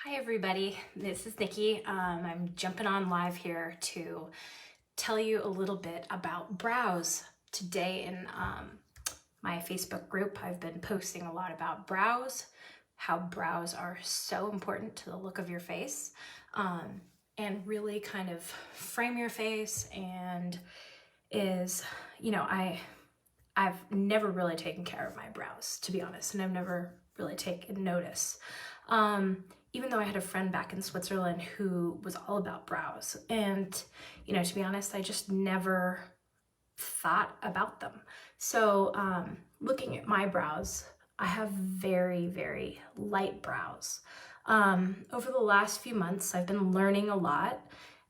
Hi everybody, this is Nikki. I'm jumping on live here to tell you a little bit about brows. Today in my Facebook group, I've been posting a lot about brows, how brows are so important to the look of your face, and really kind of frame your face and I've never really taken care of my brows, to be honest, and I've never really taken notice. Even though I had a friend back in Switzerland who was all about brows. And, to be honest, I just never thought about them. So looking at my brows, I have very, very light brows. Over the last few months, I've been learning a lot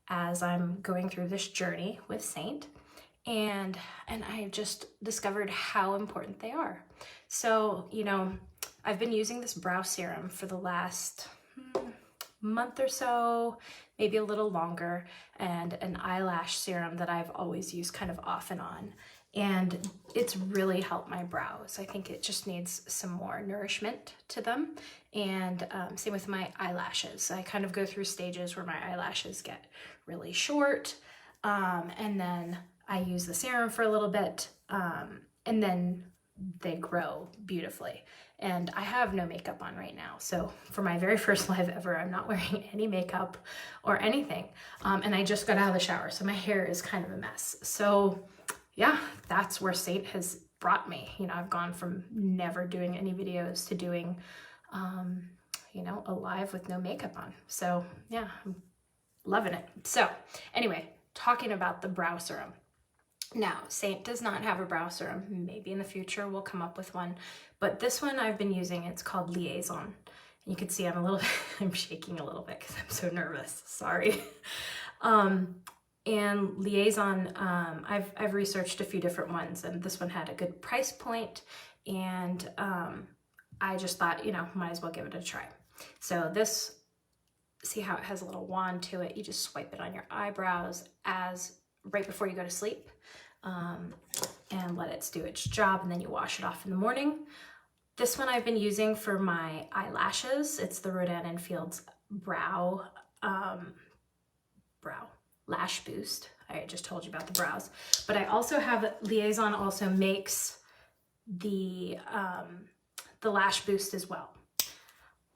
as I'm going through this journey with Saint. And I just discovered how important they are. So, I've been using this brow serum for the last month or so, maybe a little longer, and an eyelash serum that I've always used kind of off and on. And it's really helped my brows. I think it just needs some more nourishment to them. And same with my eyelashes. I kind of go through stages where my eyelashes get really short, and then I use the serum for a little bit, and then they grow beautifully. And I have no makeup on right now. So for my very first live ever, I'm not wearing any makeup or anything. And I just got out of the shower, so my hair is kind of a mess. So yeah, that's where Saint has brought me. I've gone from never doing any videos to doing, a live with no makeup on. So yeah, I'm loving it. So anyway, talking about the brow serum. Now, Saint does not have a brow serum. Maybe in the future we'll come up with one. But this one I've been using, it's called Liaison. And you can see I'm shaking a little bit because I'm so nervous. Sorry. And Liaison, I've researched a few different ones, and this one had a good price point, and I just thought, might as well give it a try. So this, see how it has a little wand to it? You just swipe it on your eyebrows right before you go to sleep, and let it do its job, and then you wash it off in the morning. This one I've been using for my eyelashes. It's the Rodan & Fields brow lash boost. I just told you about the brows, but I also have Liaison also makes the lash boost as well.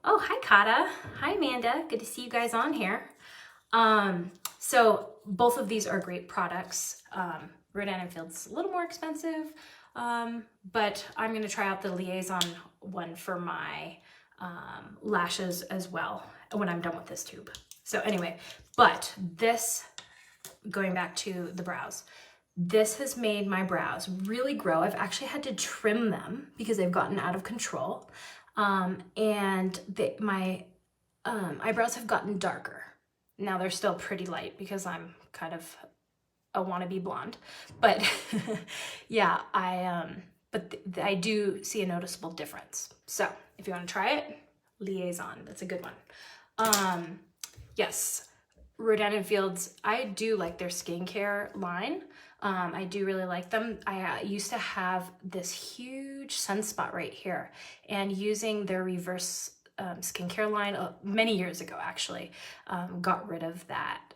Oh, hi Kata. Hi Amanda. Good to see you guys on here. So both of these are great products. Rodan & Fields a little more expensive, but I'm going to try out the Liaison one for my lashes as well when I'm done with this tube. So anyway, but this, going back to the brows, this has made my brows really grow. I've actually had to trim them because they've gotten out of control. And my eyebrows have gotten darker. Now they're still pretty light because I'm kind of a wannabe blonde, but yeah, I do see a noticeable difference. So if you want to try it, Liaison, that's a good one. Yes, Rodan & Fields, I do like their skincare line. I do really like them. I used to have this huge sunspot right here, and using their reverse skincare line many years ago, actually, got rid of that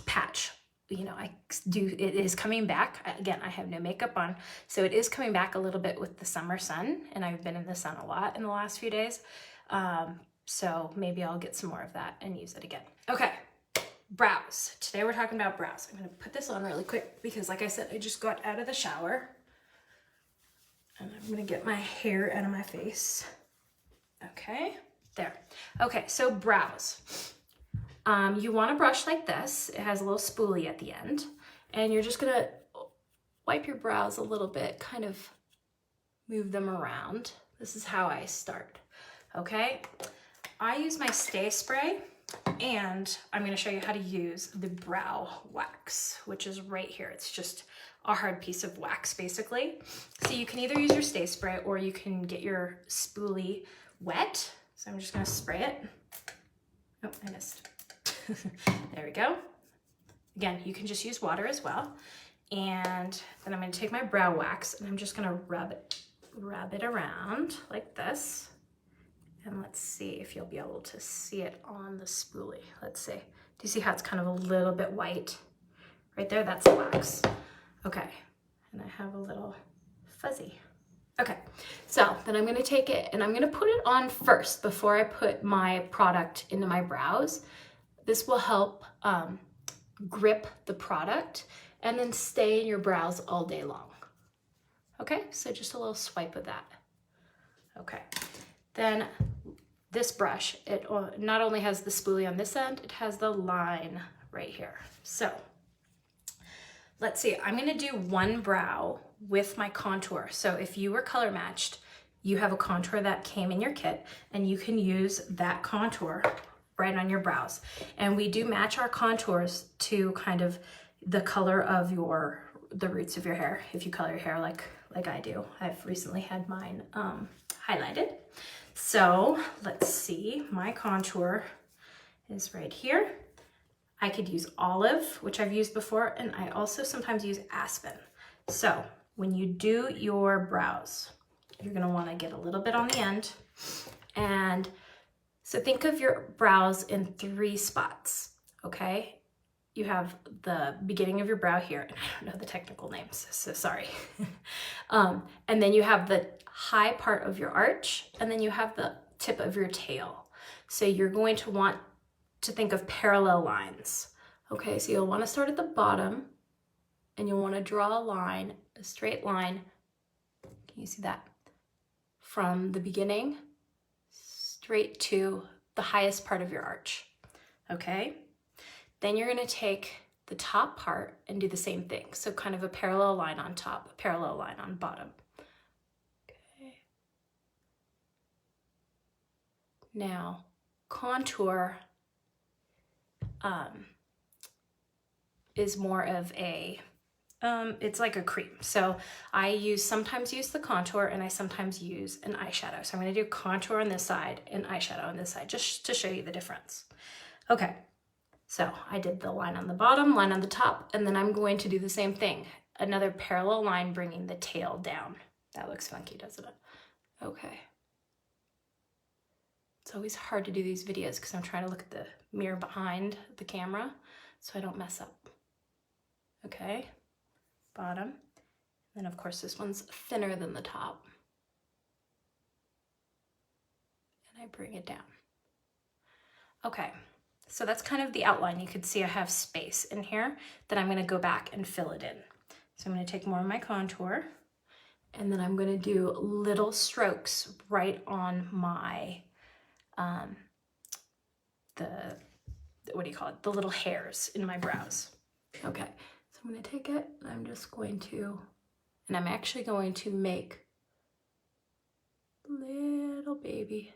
patch. It is coming back. Again, I have no makeup on, so it is coming back a little bit with the summer sun, and I've been in the sun a lot in the last few days. So maybe I'll get some more of that and use it again. Okay, brows. Today we're talking about brows. I'm gonna put this on really quick because, like I said, I just got out of the shower, and I'm gonna get my hair out of my face. Okay, there. Okay, so brows. You want to brush like this. It has a little spoolie at the end, and you're just gonna wipe your brows a little bit, kind of move them around. This is how I start. Okay, I use my Stay Spray, and I'm going to show you how to use the brow wax, which is right here. It's just a hard piece of wax, basically. So you can either use your Stay Spray or you can get your spoolie wet. So I'm just going to spray it. Oh, I missed. There we go. Again, you can just use water as well. And then I'm going to take my brow wax, and I'm just going to rub it around like this. And let's see if you'll be able to see it on the spoolie. Let's see. Do you see how it's kind of a little bit white? Right there, that's wax. Okay, and I have a little fuzzy. Okay, so then I'm gonna take it and I'm gonna put it on first before I put my product into my brows. This will help grip the product and then stay in your brows all day long. Okay, so just a little swipe of that. Okay, then this brush, it not only has the spoolie on this end, it has the line right here. So let's see, I'm gonna do one brow with my contour. So if you were color matched, you have a contour that came in your kit and you can use that contour right on your brows. And we do match our contours to kind of the color of the roots of your hair. If you color your hair like I do. I've recently had mine highlighted. So let's see, my contour is right here. I could use olive, which I've used before, and I also sometimes use aspen. So when you do your brows, you're gonna wanna get a little bit on the end. And so think of your brows in 3 spots, okay? You have the beginning of your brow here, and I don't know the technical names, so sorry. And then you have the high part of your arch, and then you have the tip of your tail. So you're going to want to think of parallel lines. Okay, so you'll want to start at the bottom, and you'll want to draw a line, a straight line. Can you see that? From the beginning straight to the highest part of your arch. Okay? Then you're going to take the top part and do the same thing. So kind of a parallel line on top, a parallel line on bottom. Okay. Now, contour is more of a, it's like a cream. So I sometimes use the contour and I sometimes use an eyeshadow. So I'm going to do contour on this side and eyeshadow on this side, just to show you the difference. Okay. So I did the line on the bottom, line on the top, and then I'm going to do the same thing. Another parallel line bringing the tail down. That looks funky, doesn't it? Okay. It's always hard to do these videos because I'm trying to look at the mirror behind the camera so I don't mess up. Okay, bottom. And then of course this one's thinner than the top. And I bring it down. Okay. So that's kind of the outline. You could see I have space in here that I'm gonna go back and fill it in. So I'm gonna take more of my contour and then I'm gonna do little strokes right on my, what do you call it? The little hairs in my brows. Okay, so I'm gonna take it and I'm just going to, and I'm actually going to make little baby.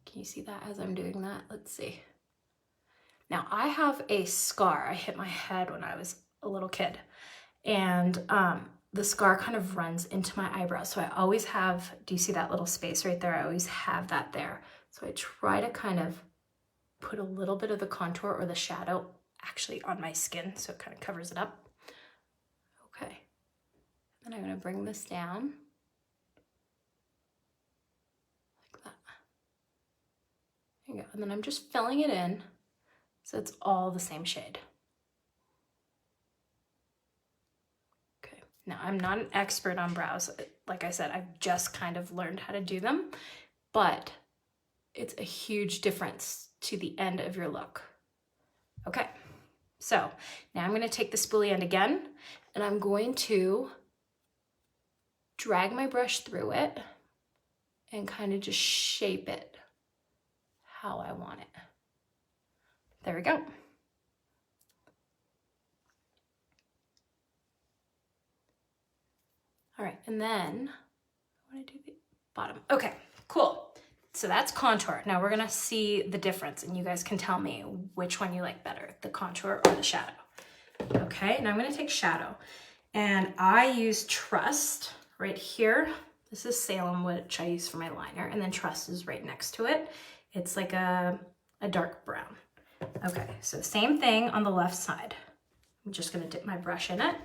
Can you see that as I'm doing that? Let's see. Now I have a scar. I hit my head when I was a little kid and the scar kind of runs into my eyebrow. So I always have, do you see that little space right there? I always have that there. So I try to kind of put a little bit of the contour or the shadow actually on my skin so it kind of covers it up. Okay. And I'm gonna bring this down. There you go. And then I'm just filling it in so it's all the same shade. Okay, now I'm not an expert on brows. Like I said, I've just kind of learned how to do them, but it's a huge difference to the end of your look. Okay, so now I'm going to take the spoolie end again and I'm going to drag my brush through it and kind of just shape it how I want it. There we go. All right, and then I want to do the bottom. Okay, cool. So that's contour. Now we're gonna see the difference and you guys can tell me which one you like better, the contour or the shadow. Okay, now I'm gonna take shadow and I use Trust right here. This is Salem, which I use for my liner, and then Trust is right next to it. It's like a dark brown. Okay, so same thing on the left side. I'm just gonna dip my brush in it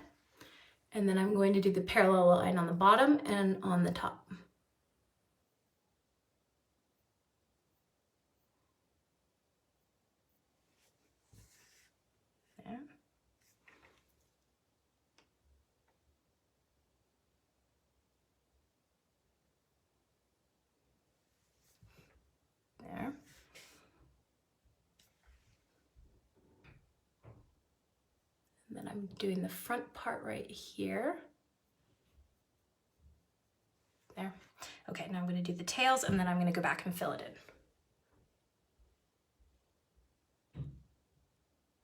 And then I'm going to do the parallel line on the bottom and on the top. There. There. And then I'm doing the front part right here. There. Okay, now I'm going to do the tails and then I'm going to go back and fill it in.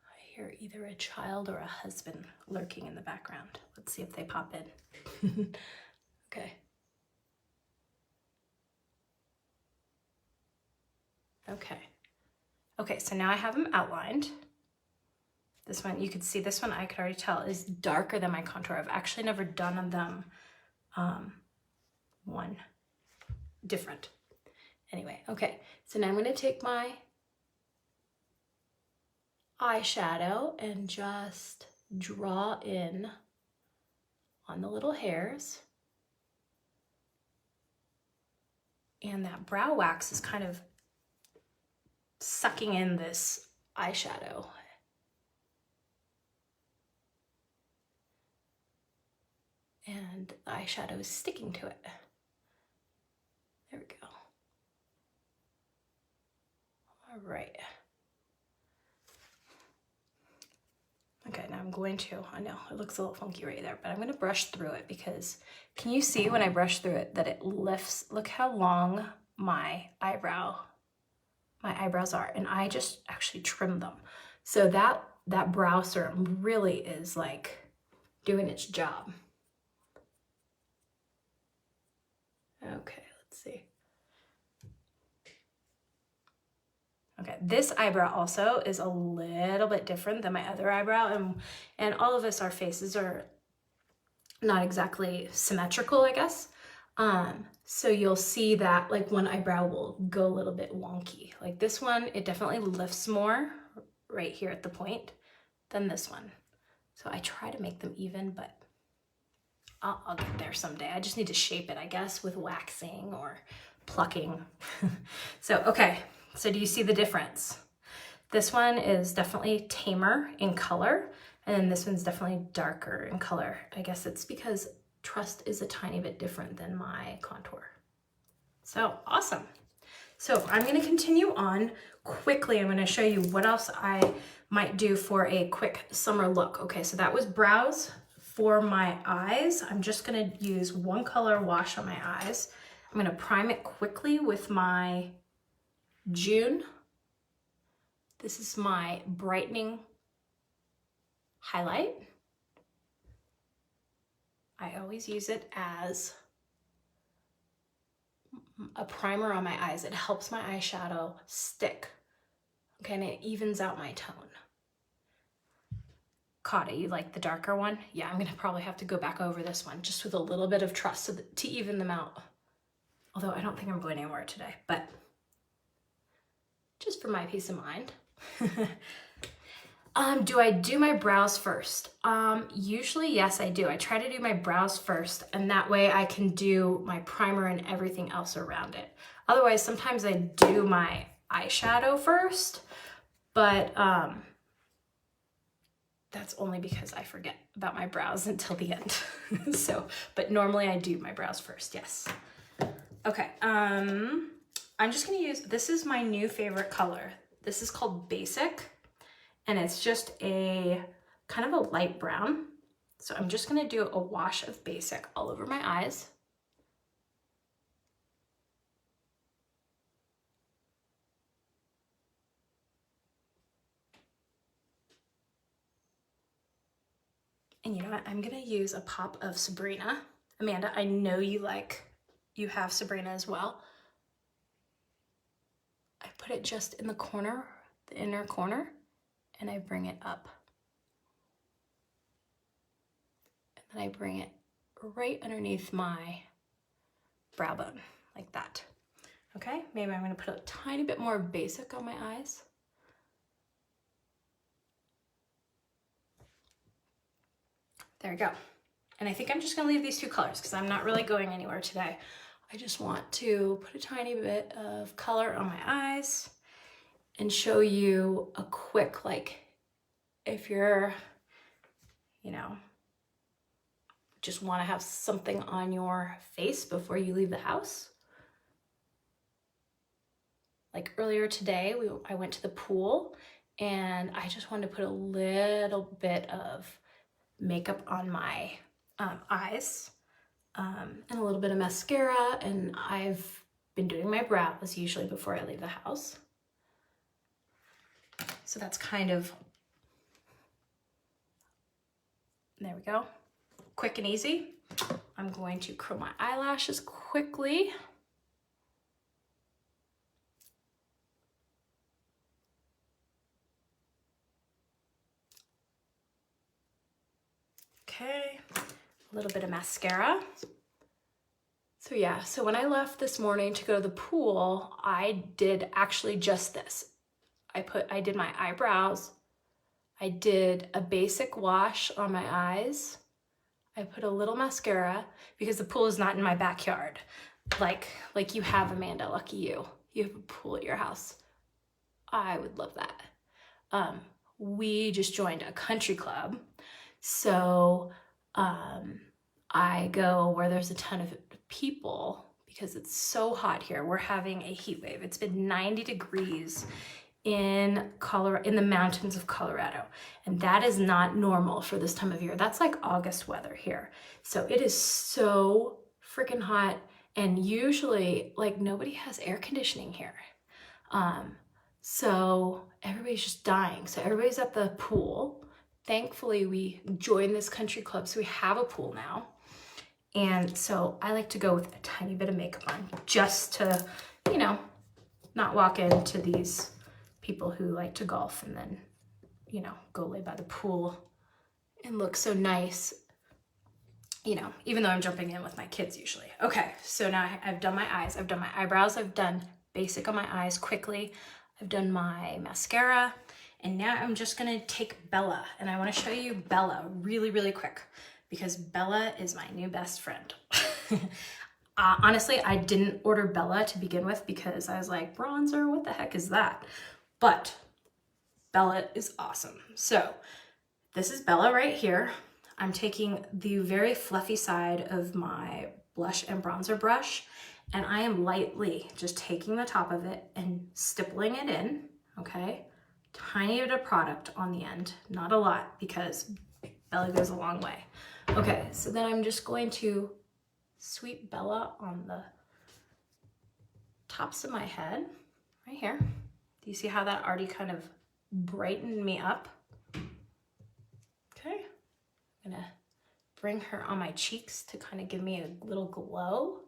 I hear either a child or a husband lurking in the background. Let's see if they pop in. Okay. Okay. Okay, so now I have them outlined. This one, you can see this one, I could already tell is darker than my contour. I've actually never done them one different. Anyway, okay, so now I'm gonna take my eyeshadow and just draw in on the little hairs. And that brow wax is kind of sucking in this eyeshadow. And the eyeshadow is sticking to it. There we go. All right. Okay, now I'm going to, I know it looks a little funky right there, but I'm going to brush through it because can you see when I brush through it that it lifts? Look how long my eyebrows are, and I just actually trimmed them. So that brow serum really is like doing its job. Okay, let's see. Okay, this eyebrow also is a little bit different than my other eyebrow, and all of us, our faces are not exactly symmetrical, I guess. So you'll see that like one eyebrow will go a little bit wonky. Like this one, it definitely lifts more right here at the point than this one. So I try to make them even, but I'll get there someday. I just need to shape it, I guess, with waxing or plucking. So, okay. So do you see the difference? This one is definitely tamer in color, and then this one's definitely darker in color. I guess it's because Trust is a tiny bit different than my contour. So awesome. So I'm going to continue on quickly. I'm going to show you what else I might do for a quick summer look. Okay, so that was brows. For my eyes, I'm just going to use one color wash on my eyes. I'm going to prime it quickly with my June. This is my brightening highlight. I always use it as a primer on my eyes. It helps my eyeshadow stick. Okay, and it evens out my tone. Kata, you like the darker one? Yeah, I'm gonna probably have to go back over this one just with a little bit of Trust to even them out. Although I don't think I'm going anywhere today, but just for my peace of mind. Do I do my brows first? Usually, yes, I do. I try to do my brows first, and that way I can do my primer and everything else around it. Otherwise, sometimes I do my eyeshadow first, but that's only because I forget about my brows until the end. But normally I do my brows first, yes. Okay, I'm just gonna use, this is my new favorite color. This is called Basic, and it's just a kind of a light brown. So I'm just gonna do a wash of Basic all over my eyes. And you know what, I'm gonna use a pop of Sabrina. Amanda, I know you have Sabrina as well. I put it just in the corner, the inner corner, and I bring it up. And then I bring it right underneath my brow bone, like that. Okay, maybe I'm gonna put a tiny bit more Basic on my eyes. There we go. And I think I'm just gonna leave these two colors because I'm not really going anywhere today. I just want to put a tiny bit of color on my eyes and show you a quick, like, if you're, you know, just want to have something on your face before you leave the house. Like earlier today, I went to the pool and I just wanted to put a little bit of makeup on my eyes and a little bit of mascara, and I've been doing my brows usually before I leave the house. So that's kind of, there we go. Quick and easy. I'm going to curl my eyelashes quickly. Okay, a little bit of mascara. So yeah, so when I left this morning to go to the pool, I did actually just this. I did my eyebrows. I did a basic wash on my eyes. I put a little mascara because the pool is not in my backyard. Like you have, Amanda, lucky you. You have a pool at your house. I would love that. We just joined a country club. So I go where there's a ton of people because it's so hot here. We're having a heat wave. It's been 90 degrees in Colorado, in the mountains of Colorado. And that is not normal for this time of year. That's like August weather here. So it is so freaking hot. And usually like nobody has air conditioning here. So everybody's just dying. So everybody's at the pool. Thankfully we joined this country club, so we have a pool now. And so I like to go with a tiny bit of makeup on just to, you know, not walk into these people who like to golf and then, you know, go lay by the pool and look so nice, you know, even though I'm jumping in with my kids usually. Okay, so now I've done my eyes, I've done my eyebrows, I've done basic on my eyes quickly, I've done my mascara, and now I'm just gonna take Bella, and I wanna show you Bella really, really quick because Bella is my new best friend. Honestly, I didn't order Bella to begin with because I was like, bronzer, what the heck is that? But Bella is awesome. So this is Bella right here. I'm taking the very fluffy side of my blush and bronzer brush, and I am lightly just taking the top of it and stippling it in, okay? Tiny bit of product on the end, not a lot because Bella goes a long way. Okay, so then I'm just going to sweep Bella on the tops of my head, right here. Do you see how that already kind of brightened me up? Okay, I'm gonna bring her on my cheeks to kind of give me a little glow.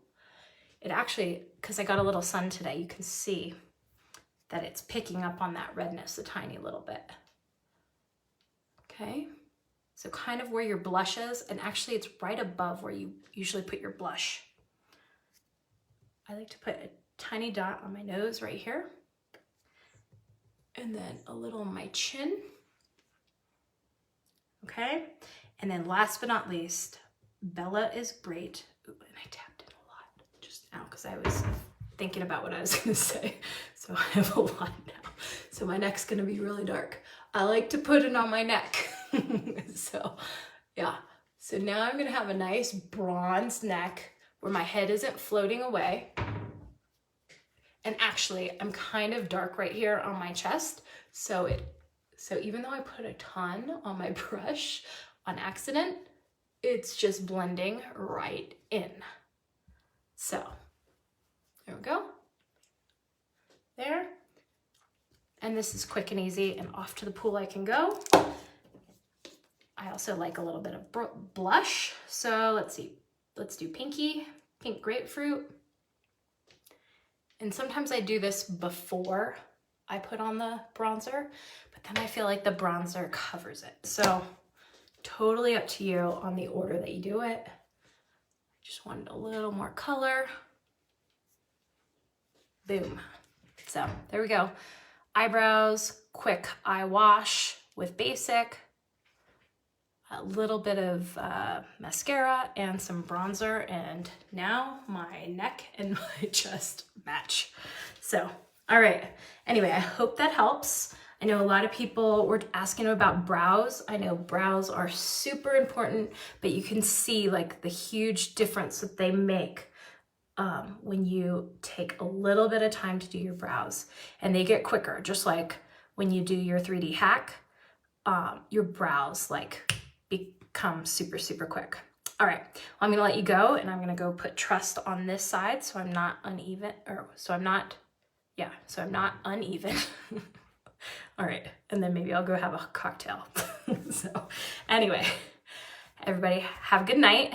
It actually, because I got a little sun today, you can see that it's picking up on that redness a tiny little bit. Okay, so kind of where your blush is, and actually it's right above where you usually put your blush. I like to put a tiny dot on my nose right here. And then a little on my chin. Okay, and then last but not least, Bella is great. Ooh, and I tapped it a lot just now because I was thinking about what I was gonna say. So I have a lot now. So my neck's gonna be really dark. I like to put it on my neck. So yeah, so now I'm gonna have a nice bronze neck where my head isn't floating away. And actually, I'm kind of dark right here on my chest. So even though I put a ton on my brush on accident, it's just blending right in. So there we go. There. And this is quick and easy, and off to the pool I can go. I also like a little bit of blush. So let's see. Let's do pinky, pink grapefruit. And sometimes I do this before I put on the bronzer, but then I feel like the bronzer covers it. So totally up to you on the order that you do it. Just wanted a little more color. Boom. So there we go. Eyebrows, quick eye wash with basic. a little bit of mascara and some bronzer, and now my neck and my chest match. So, all right. Anyway, I hope that helps. I know a lot of people were asking about brows. I know brows are super important, but you can see like the huge difference that they make when you take a little bit of time to do your brows, and they get quicker. Just like when you do your 3D hack, your brows like become super, super quick. All right, well, I'm gonna let you go, and I'm gonna go put Trust on this side so I'm not uneven, or so I'm not uneven. All right, and then maybe I'll go have a cocktail. So anyway, everybody have a good night,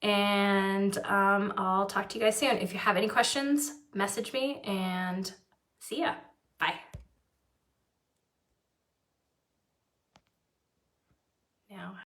and I'll talk to you guys soon. If you have any questions, message me, and see ya. Bye. Now